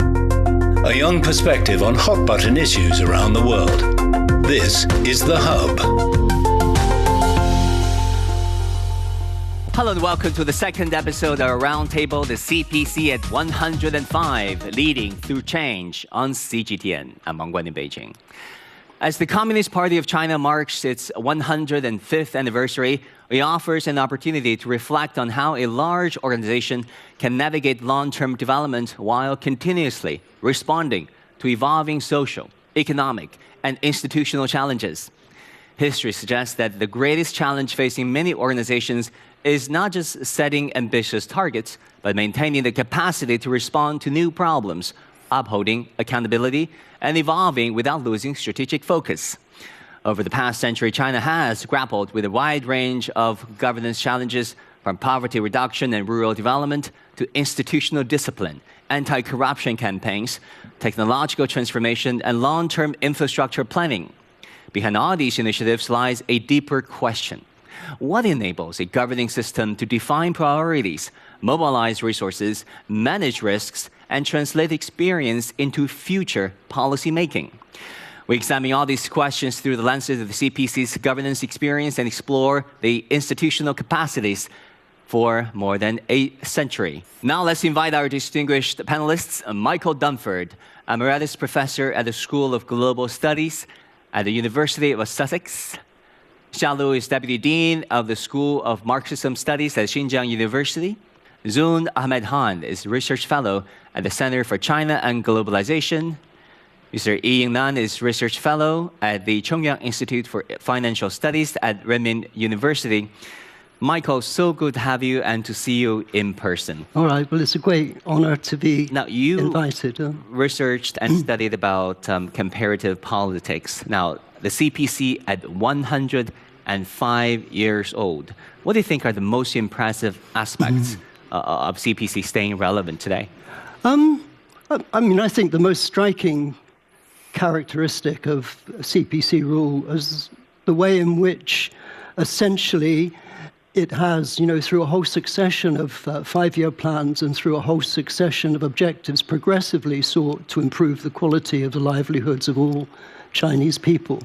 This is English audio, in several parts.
A young perspective on hot-button issues around the world. This is The Hub. Hello and welcome to the second episode of our Roundtable, the CPC at 105, Leading Through Change on CGTN. I'm Wang Guan in Beijing. As the Communist Party of China marks its 105th anniversary, it offers an opportunity to reflect on how a large organization can navigate long-term development while continuously responding to evolving social, economic, and institutional challenges. History suggests that the greatest challenge facing many organizations is not just setting ambitious targets, but maintaining the capacity to respond to new problems, upholding accountability, and evolving without losing strategic focus. Over the past century, China has grappled with a wide range of governance challenges, from poverty reduction and rural development to institutional discipline, anti-corruption campaigns, technological transformation, and long-term infrastructure planning. Behind all these initiatives lies a deeper question. What enables a governing system to define priorities, mobilize resources, manage risks, and translate experience into future policy making? We examine all these questions through the lenses of the CPC's governance experience and explore the institutional capacities for more than a century. Now let's invite our distinguished panelists, Michael Dunford, Emeritus Professor at the School of Global Studies at the University of Sussex. Xia Lu is Deputy Dean of the School of Marxism Studies at Xinjiang University. Zun Ahmed Han is Research Fellow at the Center for China and Globalization. Mr. Yi Yingnan is Research Fellow at the Chongyang Institute for Financial Studies at Renmin University. Michael, so good to have you and to see you in person. All right, well, it's a great honor to be invited. Researched and studied about comparative politics. Now, the CPC at 105 years old. What do you think are the most impressive aspects of CPC staying relevant today? I think the most striking characteristic of CPC rule is the way in which essentially it has, through a whole succession of five-year plans and through a whole succession of objectives, progressively sought to improve the quality of the livelihoods of all Chinese people.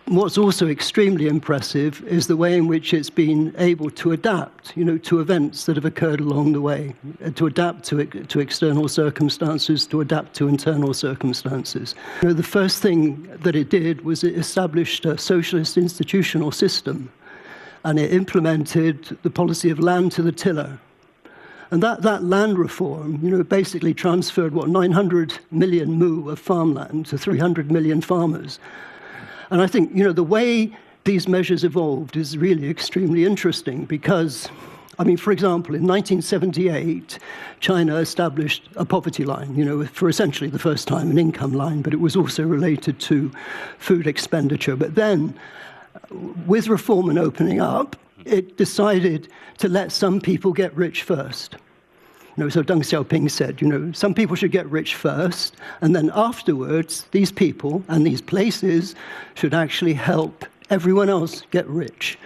What's also extremely impressive is the way in which it's been able to adapt, to events that have occurred along the way, to adapt to external circumstances, to adapt to internal circumstances. The first thing that it did was it established a socialist institutional system, and it implemented the policy of land to the tiller. And that land reform, basically transferred, 900 million mu of farmland to 300 million farmers. And I think, the way these measures evolved is really extremely interesting because, for example, in 1978, China established a poverty line, for essentially the first time an income line, but it was also related to food expenditure. But then, with reform and opening up, it decided to let some people get rich first. So Deng Xiaoping said, some people should get rich first, and then afterwards, these people and these places should actually help everyone else get rich.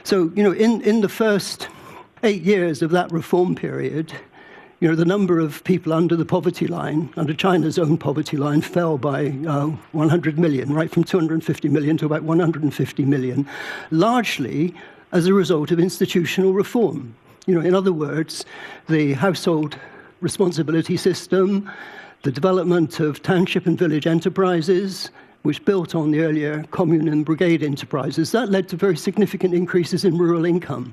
So, in the first 8 years of that reform period, the number of people under the poverty line, under China's own poverty line, fell by 100 million, right from 250 million to about 150 million, largely as a result of institutional reform. In other words, the household responsibility system, the development of township and village enterprises, which built on the earlier commune and brigade enterprises, that led to very significant increases in rural income.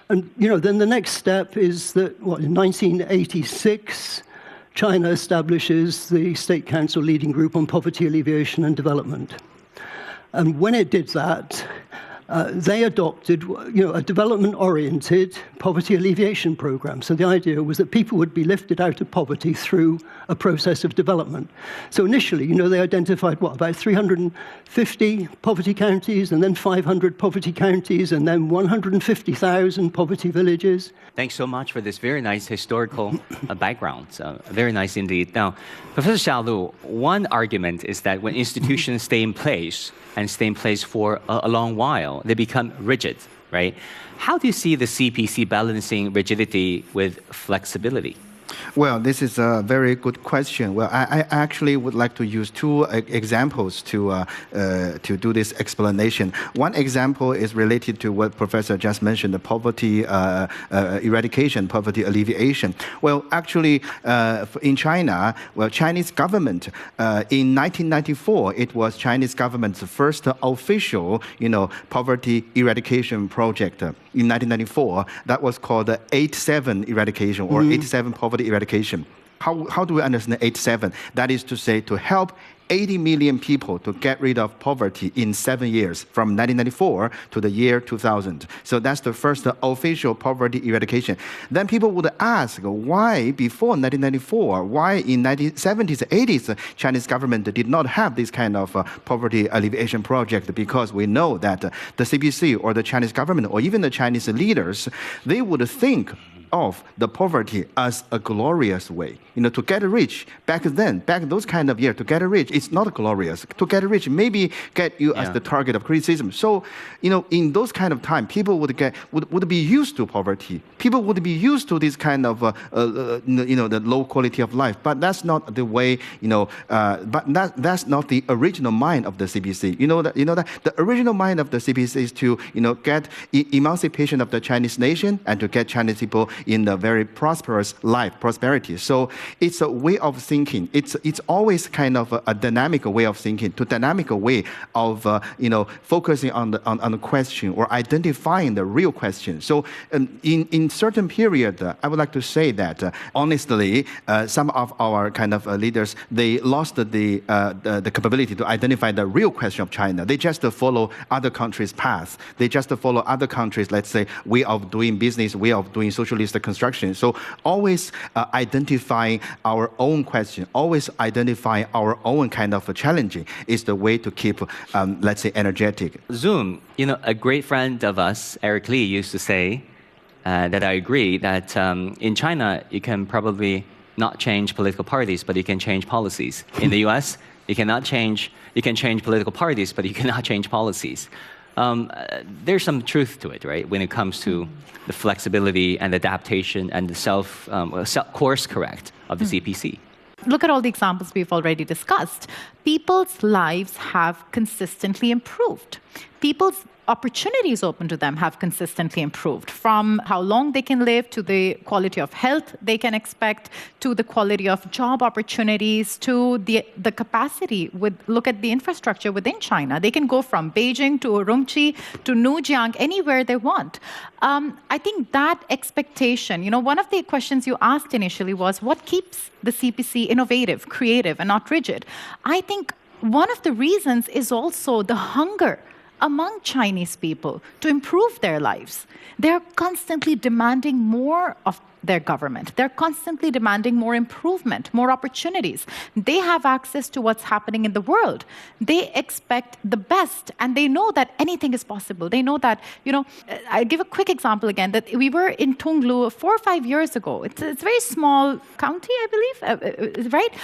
And, then the next step is that, in 1986, China establishes the State Council Leading Group on Poverty Alleviation and Development. And when it did that, they adopted, a development-oriented poverty alleviation program. So the idea was that people would be lifted out of poverty through a process of development. So initially, they identified, about 350 poverty counties, and then 500 poverty counties, and then 150,000 poverty villages. Thanks so much for this very nice historical background. Very nice indeed. Now, Professor Xia Lu, one argument is that when institutions stay in place for a long while, they become rigid, right? How do you see the CPC balancing rigidity with flexibility? Well, this is a very good question. Well, I actually would like to use two examples to do this explanation. One example is related to what Professor just mentioned, the poverty eradication, poverty alleviation. Well, actually, in China, Chinese government, in 1994, it was Chinese government's first official, poverty eradication project. In 1994, that was called the 8-7 eradication or 8-7 poverty eradication. How do we understand 8-7? That is to say, to help 80 million people to get rid of poverty in 7 years, from 1994 to the year 2000. So that's the first official poverty eradication. Then people would ask, why before 1994, why in 1970s, 80s, Chinese government did not have this kind of poverty alleviation project? Because we know that the CPC or the Chinese government or even the Chinese leaders, they would think of the poverty as a glorious way. To get rich, back those kind of years, to get rich, it's not glorious. To get rich, maybe get you as the target of criticism. So, in those kind of time, people would be used to poverty. People would be used to this kind of, the low quality of life. But that's not the way, but that's not the original mind of the CPC. That the original mind of the CPC is to, get emancipation of the Chinese nation and to get Chinese people in a very prosperous life, prosperity. So it's a way of thinking. It's always kind of a dynamic way of thinking, to dynamic way of focusing on the question or identifying the real question. So in certain period, I would like to say that honestly, some of our kind of leaders, they lost the capability to identify the real question of China. They just follow other countries' paths. They just follow other countries, let's say, way of doing business, way of doing socialist construction. So always identifying our own question, always identifying our own kind of challenge is the way to keep, let's say, energetic. Zoom, a great friend of us, Eric Lee, used to say that I agree that in China, you can probably not change political parties, but you can change policies. In the US, you can change political parties, but you cannot change policies. There's some truth to it, right? When it comes to the flexibility and adaptation and the course correct of the CPC. Look at all the examples we've already discussed. People's lives have consistently improved. People's opportunities open to them have consistently improved, from how long they can live to the quality of health they can expect, to the quality of job opportunities, to the capacity. Look at the infrastructure within China. They can go from Beijing to Urumqi to Nujiang, anywhere they want. I think that expectation, one of the questions you asked initially was, what keeps the CPC innovative, creative, and not rigid? I think one of the reasons is also the hunger among Chinese people to improve their lives. They're constantly demanding more of their government. They're constantly demanding more improvement, more opportunities. They have access to what's happening in the world. They expect the best, and they know that anything is possible. They know that, I'll give a quick example again, that we were in Tonglu 4 or 5 years ago. It's a very small county, I believe, right?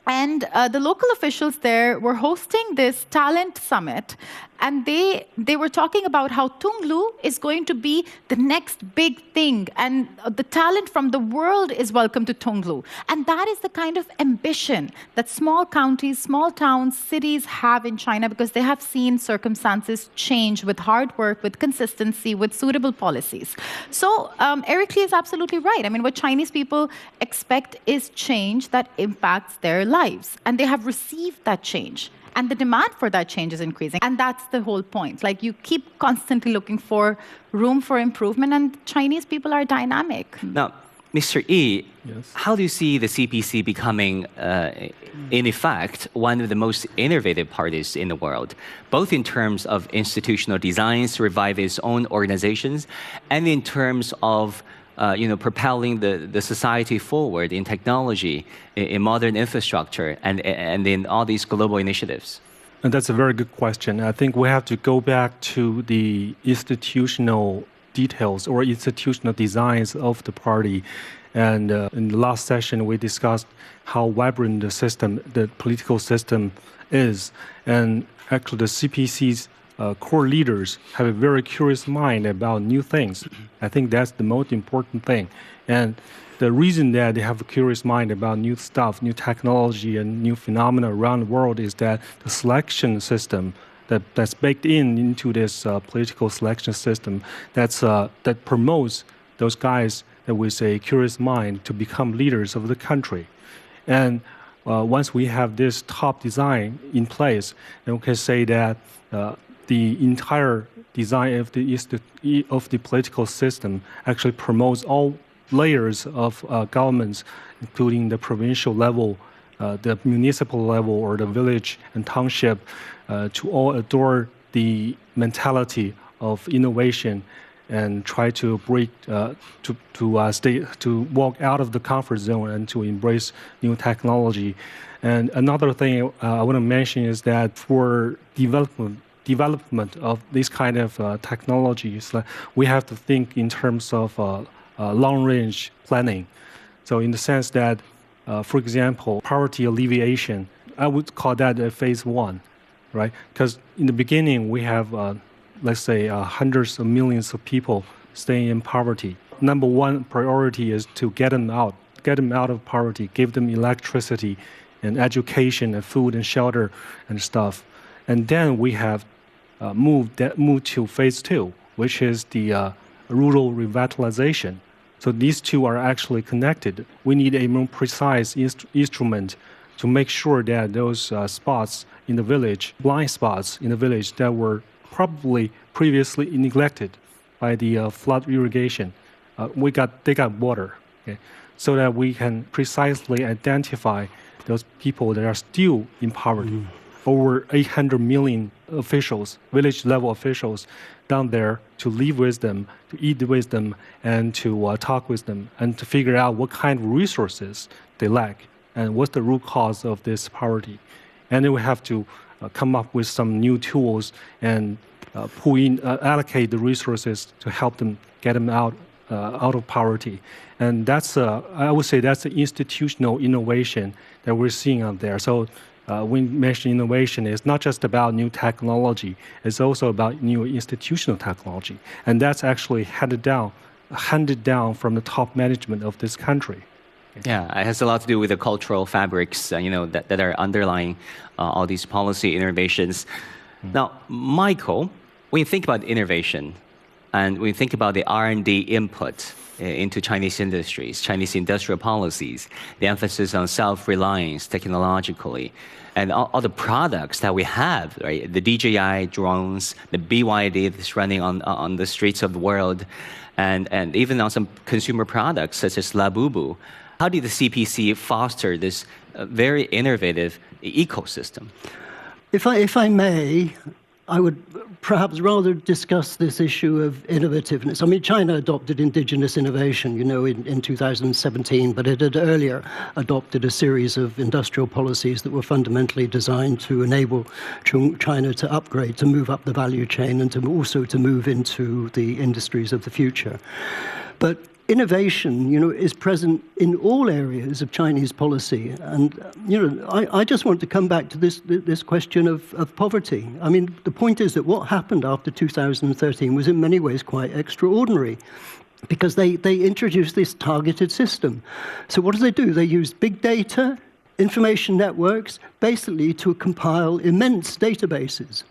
And the local officials there were hosting this talent summit, and they were talking about how Tonglu is going to be the next big thing, and the talent from the world is welcome to Tonglu. And that is the kind of ambition that small counties, small towns, cities have in China, because they have seen circumstances change with hard work, with consistency, with suitable policies. So Eric Lee is absolutely right. I mean, what Chinese people expect is change that impacts their lives, and they have received that change. And the demand for that change is increasing. And that's the whole point. Like, you keep constantly looking for room for improvement, and Chinese people are dynamic. Now, Mr. Yi, Yes. how do you see the CPC becoming, in effect, one of the most innovative parties in the world, both in terms of institutional designs to revive its own organizations, and in terms of propelling the society forward in technology, in modern infrastructure, and in all these global initiatives? And that's a very good question. I think we have to go back to the institutional details or institutional designs of the party. And in the last session, we discussed how vibrant the political system is. And actually, the CPC's core leaders have a very curious mind about new things. I think that's the most important thing. And the reason that they have a curious mind about new stuff, new technology, and new phenomena around the world is that the selection system that's baked into this political selection system that promotes those guys that with a curious mind to become leaders of the country. And once we have this top design in place, then we can say that the entire design of the political system actually promotes all layers of governments, including the provincial level, the municipal level, or the village and township, to all adore the mentality of innovation and try to break, to walk out of the comfort zone and to embrace new technology. And another thing I want to mention is that for development of this kind of technologies, we have to think in terms of long-range planning. So in the sense that, for example, poverty alleviation, I would call that a phase one, right? Because in the beginning, we have, let's say, hundreds of millions of people staying in poverty. Number one priority is to get them out of poverty, give them electricity and education and food and shelter and stuff. And then we have moved to phase two, which is the rural revitalization. So these two are actually connected. We need a more precise instrument to make sure that those spots in the village, blind spots in the village that were probably previously neglected by the flood irrigation, they got water, okay? So that we can precisely identify those people that are still in poverty. Over 800 million officials, village-level officials, down there to live with them, to eat with them, and to talk with them, and to figure out what kind of resources they lack and what's the root cause of this poverty. And then we have to come up with some new tools and allocate the resources to help them get them out of poverty. And that's, I would say, that's the institutional innovation that we're seeing out there. So when we mention innovation, it's not just about new technology, it's also about new institutional technology. And that's actually handed down from the top management of this country. Yeah, it has a lot to do with the cultural fabrics, that are underlying all these policy innovations. Now, Michael, when you think about innovation, and when you think about the R&D input into Chinese industries, Chinese industrial policies, the emphasis on self-reliance technologically, and all the products that we have, right? The DJI drones, the BYD that's running on the streets of the world, and even on some consumer products such as Labubu. How did the CPC foster this very innovative ecosystem? If I may, I would perhaps rather discuss this issue of innovativeness. I mean, China adopted indigenous innovation, in 2017, but it had earlier adopted a series of industrial policies that were fundamentally designed to enable China to upgrade, to move up the value chain, and to move into the industries of the future. But innovation, is present in all areas of Chinese policy. And, I just want to come back to this question of poverty. I mean, the point is that what happened after 2013 was in many ways quite extraordinary, because they introduced this targeted system. So what do? They used big data, information networks, basically to compile immense databases.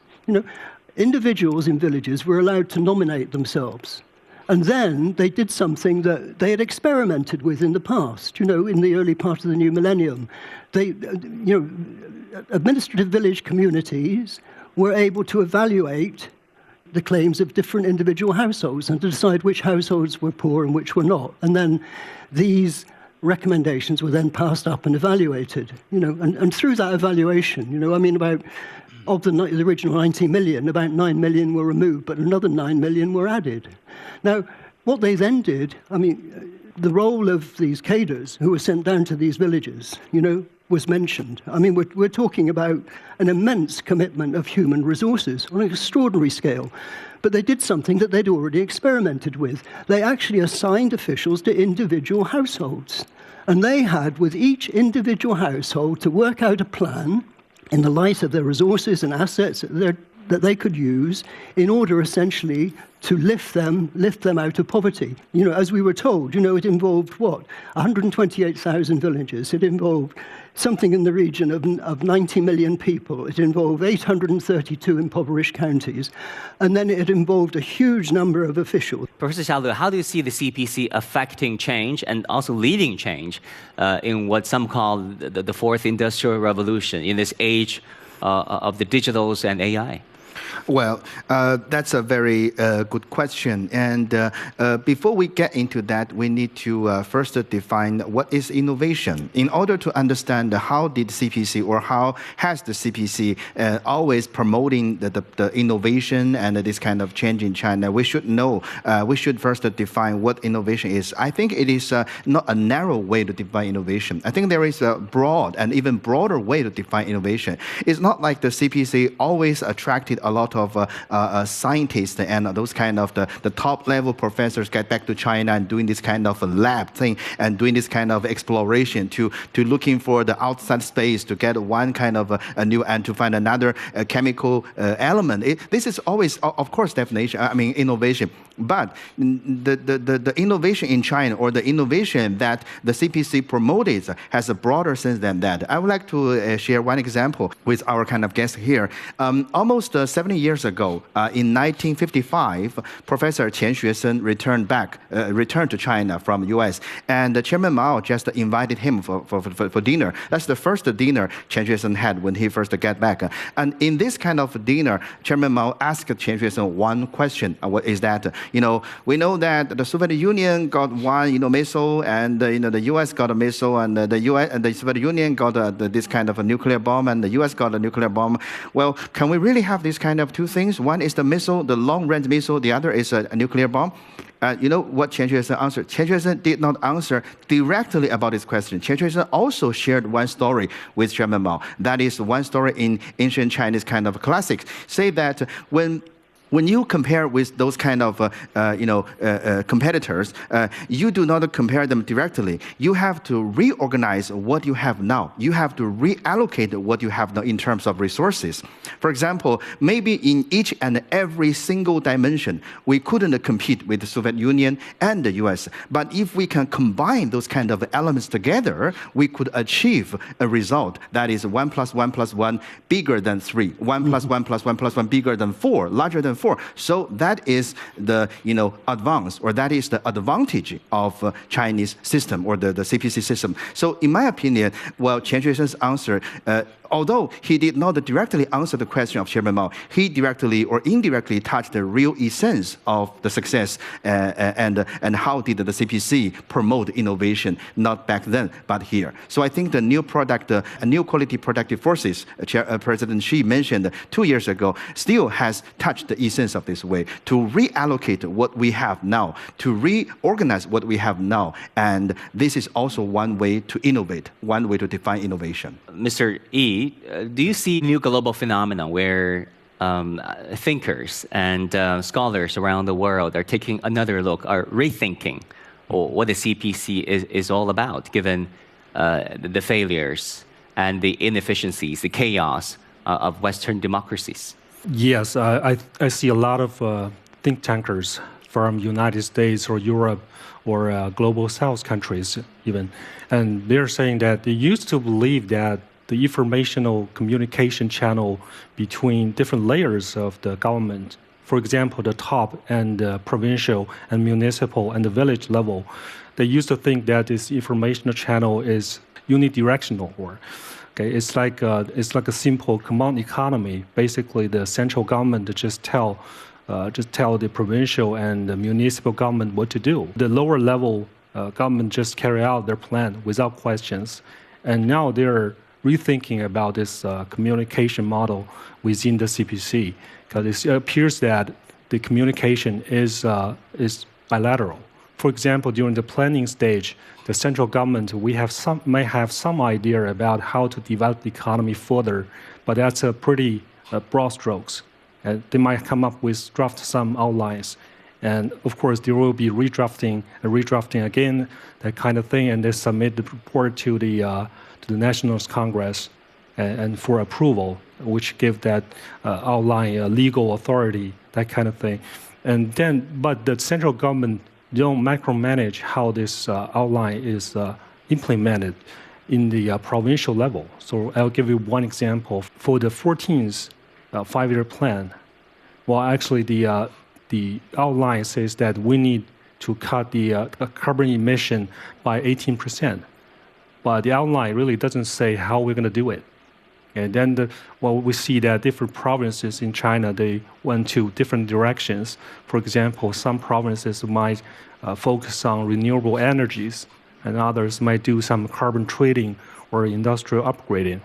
Individuals in villages were allowed to nominate themselves. And then they did something that they had experimented with in the past, in the early part of the new millennium. Administrative village communities were able to evaluate the claims of different individual households and to decide which households were poor and which were not. And then these recommendations were then passed up and evaluated, and through that evaluation, of the original 90 million, about 9 million were removed, but another 9 million were added. Now, what they then did, the role of these cadres who were sent down to these villages, was mentioned. We're talking about an immense commitment of human resources on an extraordinary scale. But they did something that they'd already experimented with. They actually assigned officials to individual households. And they had, with each individual household, to work out a plan in the light of their resources and assets at their that they could use in order essentially to lift them out of poverty. As we were told, it involved what? 128,000 villages. It involved something in the region of 90 million people. It involved 832 impoverished counties. And then it involved a huge number of officials. Professor Xiaolu, how do you see the CPC affecting change and also leading change in what some call the fourth industrial revolution in this age of the digitals and AI? Well, that's a very good question. And before we get into that, we need to first define what is innovation. In order to understand how did CPC or how has the CPC always promoting the innovation and this kind of change in China, we should first define what innovation is. I think it is not a narrow way to define innovation. I think there is a broad and even broader way to define innovation. It's not like the CPC always attracted a lot of scientists and those kind of the top level professors get back to China and doing this kind of a lab thing and doing this kind of exploration to looking for the outside space to get one kind of a new and to find another chemical element. This is always, of course, innovation. But the innovation in China or the innovation that the CPC promotes has a broader sense than that. I would like to share one example with our kind of guest here. Almost 70 years ago, in 1955, Professor Qian Xuesen returned to China from the U.S. and Chairman Mao just invited him for dinner. That's the first dinner Qian Xuesen had when he first got back. And in this kind of dinner, Chairman Mao asked Qian Xuesen one question. What is that? We know that the Soviet Union got one, missile, and the U.S. got a missile, and the U.S. and the Soviet Union got this kind of a nuclear bomb, and the U.S. got a nuclear bomb. Well, can we really have this kind of two things? One is the missile, the long-range missile. The other is a nuclear bomb. You know what Qian Xuesen answered? Qian Xuesen did not answer directly about this question. Qian Xuesen also shared one story with Chairman Mao. That is one story in ancient Chinese kind of classics. Say that when you compare with those kind of competitors, you do not compare them directly. You have to reorganize what you have now. You have to reallocate what you have now in terms of resources. For example, maybe in each and every single dimension, we couldn't compete with the Soviet Union and the US. But if we can combine those kind of elements together, we could achieve a result that is 1 + 1 + 1 bigger than 3, 1 + 1 + 1 + 1 bigger than 4, larger than 4. So that is the advance, or that is the advantage of Chinese system or the CPC system. So in my opinion, well, Qian Xuesen's answer, although he did not directly answer the question of Chairman Mao, he directly or indirectly touched the real essence of the success and how did the CPC promote innovation, not back then, but here. So I think the new product, new quality productive forces, President Xi mentioned 2 years ago, still has touched the essence of this way, to reallocate what we have now, to reorganize what we have now. And this is also one way to innovate, one way to define innovation. Mr. Yi, do you see new global phenomena where thinkers and scholars around the world are taking another look, are rethinking what the CPC is all about, given the failures and the inefficiencies, the chaos of Western democracies? Yes, I see a lot of think tankers from United States or Europe or global South countries even, and they're saying that they used to believe that the informational communication channel between different layers of the government, for example, the top and provincial and municipal and the village level, they used to think that this informational channel is unidirectional, or it's like a simple command economy. Basically, the central government just tell the provincial and the municipal government what to do. The lower level government just carry out their plan without questions, and now they're rethinking about this communication model within the CPC, because it appears that the communication is bilateral. For example, during the planning stage, the central government may have some idea about how to develop the economy further, but that's a pretty broad strokes. They might come up with draft some outlines, and of course there will be redrafting again, that kind of thing, and they submit the report to the National Congress. and for approval, which give that outline legal authority, that kind of thing. And then, but the central government don't micromanage how this outline is implemented in the provincial level. So I'll give you one example. For the 14th five-year plan, well, actually the outline says that we need to cut the carbon emission by 18%. But the outline really doesn't say how we're going to do it. And then we see that different provinces in China, they went to different directions. For example, some provinces might focus on renewable energies, and others might do some carbon trading or industrial upgrading.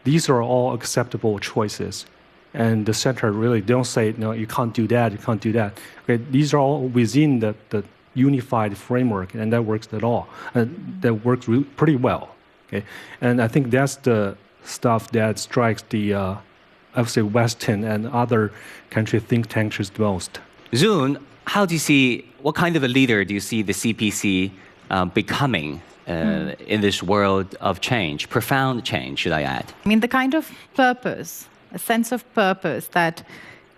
These are all acceptable choices. And the center really don't say, no, you can't do that, you can't do that. Okay, these are all within the unified framework, and that works at all. That works pretty well. Okay, and I think that's the stuff that strikes the, I would say, Western and other country think tanks the most. Zoon, how do you see, what kind of a leader do you see the CPC becoming in this world of change, profound change, should I add? I mean, the kind of purpose, a sense of purpose that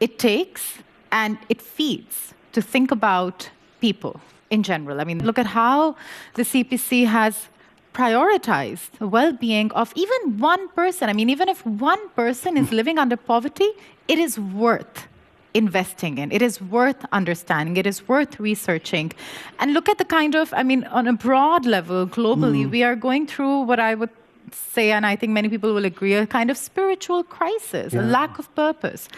it takes and it feeds to think about people in general. I mean, look at how the CPC has prioritized the well-being of even one person. I mean, even if one person is living under poverty, it is worth investing in. It is worth understanding. It is worth researching. And look at the kind of, I mean, on a broad level, globally, we are going through what I would say, and I think many people will agree, a kind of spiritual crisis, a lack of purpose.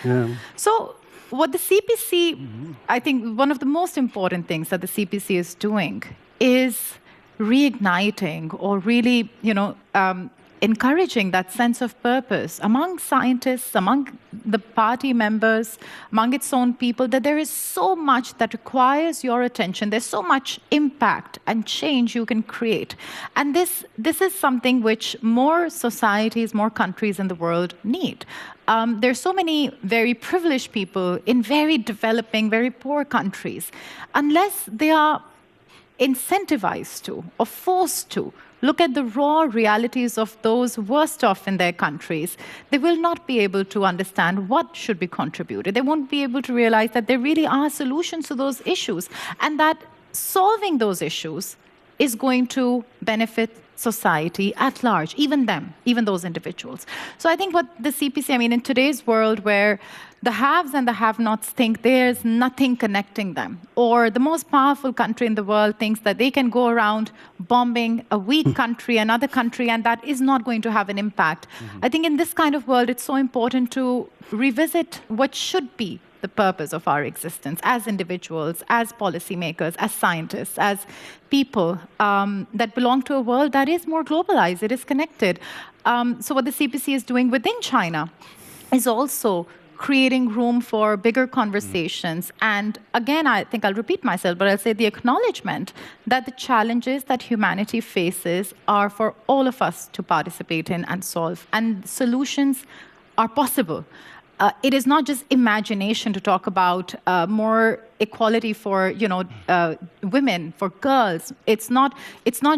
So what the CPC, I think one of the most important things that the CPC is doing is reigniting or really, encouraging that sense of purpose among scientists, among the party members, among its own people, that there is so much that requires your attention. There's so much impact and change you can create. And this is something which more societies, more countries in the world need. There's so many very privileged people in very developing, very poor countries. Unless they are incentivized to or forced to look at the raw realities of those worst off in their countries, they will not be able to understand what should be contributed. They won't be able to realize that there really are solutions to those issues, and that solving those issues is going to benefit society at large, even them, even those individuals. So I think what the CPC, I mean, in today's world where the haves and the have-nots think there's nothing connecting them, or the most powerful country in the world thinks that they can go around bombing a weak country, another country, and that is not going to have an impact. I think in this kind of world, it's so important to revisit what should be the purpose of our existence as individuals, as policymakers, as scientists, as people that belong to a world that is more globalized, it is connected. So what the CPC is doing within China is also creating room for bigger conversations. And again, I think I'll repeat myself, but I'll say the acknowledgement that the challenges that humanity faces are for all of us to participate in and solve. And solutions are possible. It is not just imagination to talk about more equality for women, for girls. It's not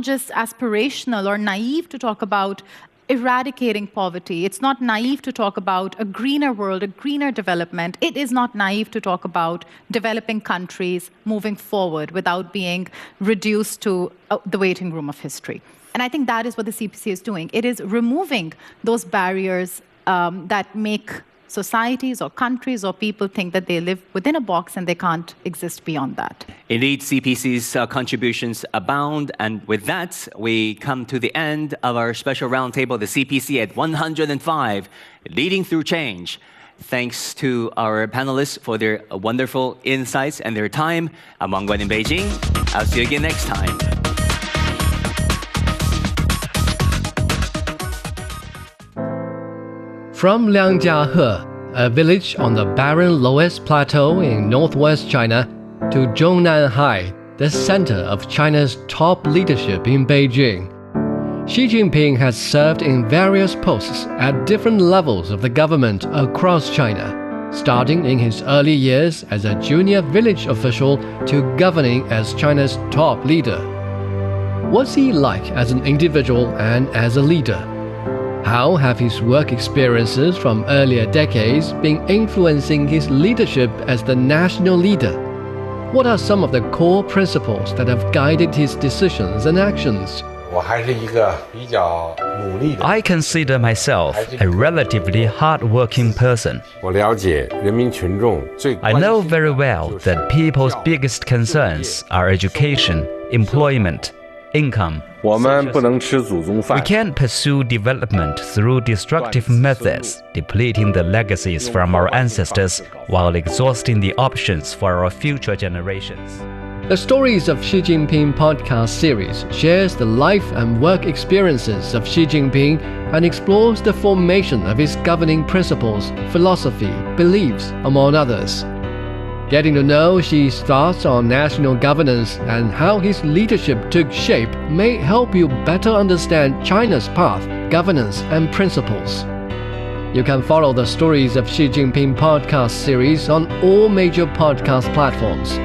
just aspirational or naive to talk about eradicating poverty. It's not naive to talk about a greener world, a greener development. It is not naive to talk about developing countries moving forward without being reduced to the waiting room of history. And I think that is what the CPC is doing. It is removing those barriers that make societies or countries or people think that they live within a box and they can't exist beyond that. Indeed, CPC's contributions abound. And with that, we come to the end of our special roundtable, the CPC at 105, Leading Through Change. Thanks to our panelists for their wonderful insights and their time. I'm Wang Guan in Beijing. I'll see you again next time. From Liangjiahe, a village on the barren Loess Plateau in northwest China, to Zhongnanhai, the center of China's top leadership in Beijing. Xi Jinping has served in various posts at different levels of the government across China, starting in his early years as a junior village official to governing as China's top leader. What's he like as an individual and as a leader? How have his work experiences from earlier decades been influencing his leadership as the national leader? What are some of the core principles that have guided his decisions and actions? I consider myself a relatively hard-working person. I know very well that people's biggest concerns are education, employment, income. We can't pursue development through destructive methods, depleting the legacies from our ancestors while exhausting the options for our future generations. The Stories of Xi Jinping podcast series shares the life and work experiences of Xi Jinping and explores the formation of his governing principles, philosophy, beliefs, among others. Getting to know Xi's thoughts on national governance and how his leadership took shape may help you better understand China's path, governance, and principles. You can follow the Stories of Xi Jinping podcast series on all major podcast platforms.